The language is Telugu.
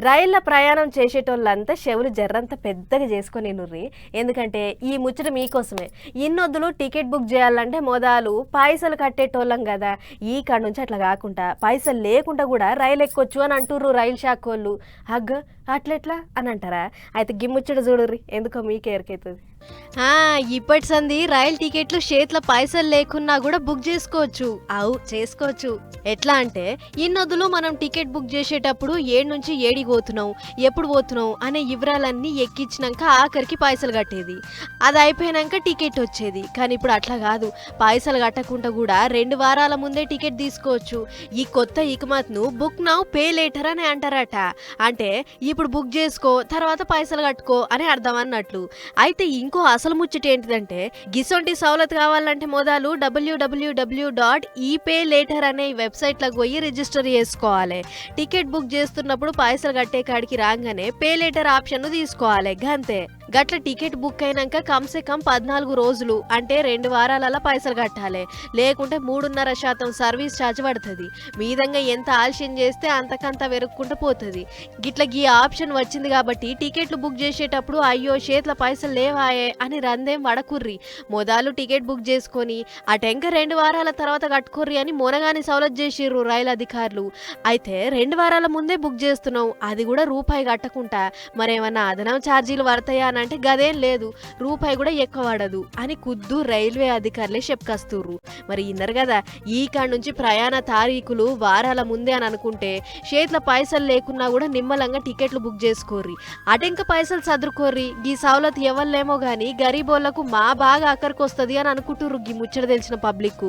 రైళ్ల ప్రయాణం చేసేటోళ్ళంతా చెవులు జర్రంత పెద్దగా చేసుకొని నుర్రి. ఎందుకంటే ఈ ముచ్చట మీకోసమే. ఇన్నొద్దులు టికెట్ బుక్ చేయాలంటే మొదలు పైసలు కట్టేటోళ్ళం కదా. ఈ కాడ నుంచి అట్లా కాకుండా పైసలు లేకుండా కూడా రైలు ఎక్కొచ్చు అని అంటుర్రు రైలు శాఖ వాళ్ళు. అగ్గ అట్లెట్లా అని అంటారా? అయితే గిమ్ముచ్చట చూడుర్రి, ఎందుకో మీకే ఎరికైతుంది. ఇప్పటి సంది రైలు టికెట్లు చేతిలో పైసలు లేకున్నా కూడా బుక్ చేసుకోవచ్చు. చేసుకోవచ్చు. ఎట్లా అంటే ఇన్నొద్దులు మనం టికెట్ బుక్ చేసేటప్పుడు ఏడు నుంచి ఏడికి పోతున్నాం, ఎప్పుడు పోతున్నాం అనే వివరాలన్నీ ఎక్కించినాక ఆఖరికి పైసలు కట్టేది. అది అయిపోయినాక టికెట్ వచ్చేది. కానీ ఇప్పుడు అట్లా కాదు. పైసలు కట్టకుండా కూడా 2 వారాల ముందే టికెట్ తీసుకోవచ్చు. ఈ కొత్త ఇకమత్ను బుక్ నౌ పే లేటర్ అని అంటారట. అంటే ఇప్పుడు బుక్ చేసుకో, తర్వాత పైసలు కట్టుకో అని అర్థం అన్నట్లు. అయితే ఇంకో అసలు ముచ్చట ఏంటిదంటే గిసొంటి సౌలత్ కావాలంటే మొదలు www.epaylater అనే వెబ్సైట్లకు పోయి రిజిస్టర్ చేసుకోవాలి. టికెట్ బుక్ చేస్తున్నప్పుడు పైసలు కట్టే కాడికి రాగానే పే లేటర్ ఆప్షన్ తీసుకోవాలి. గంతే. గట్ల టికెట్ బుక్ అయినాక కమ్సే కమ్ 14 రోజులు అంటే 2 వారాలలో పైసలు కట్టాలి. లేకుంటే 3.5% సర్వీస్ ఛార్జ్ పడుతుంది. మీదంగా ఎంత ఆలస్యం చేస్తే అంతకంత వెరుక్కుంటూ పోతుంది. గిట్ల ఈ ఆప్షన్ వచ్చింది కాబట్టి టికెట్లు బుక్ చేసేటప్పుడు అయ్యో చేతుల పైసలు లేవాయే అని రందేం వడకుర్రి. మొదలు టికెట్ బుక్ చేసుకొని అటెంక 2 వారాల తర్వాత కట్టుకుర్రి అని మొనగాని సౌలత్ చేసిర్రు రైలు అధికారులు. అయితే 2 వారాల ముందే బుక్ చేస్తున్నాం, అది కూడా రూపాయి కట్టకుండా. మరేమన్నా అదనం ఛార్జీలు పడతాయా అంటే గదేం లేదు, రూపాయి కూడా ఎక్కువ పడదు అని కుద్దు రైల్వే అధికారులే చెప్పుకొస్తుర్రు. మరి ఇన్నరు కదా, ఈ కాడ నుంచి ప్రయాణ తారీఖులు వారాల ముందే అని అనుకుంటే చేతిలో పైసలు లేకున్నా కూడా నిమ్మలంగా టికెట్లు బుక్ చేసుకోర్రి. అటెంక పైసలు సదురుకోర్రి. ఈ సౌలత్ ఎవరిలేమో గానీ గరీబోళ్లకు మా బాగా అక్కడికి వస్తుంది అని అనుకుంటుర్రు ఈ ముచ్చట తెలిసిన పబ్లిక్.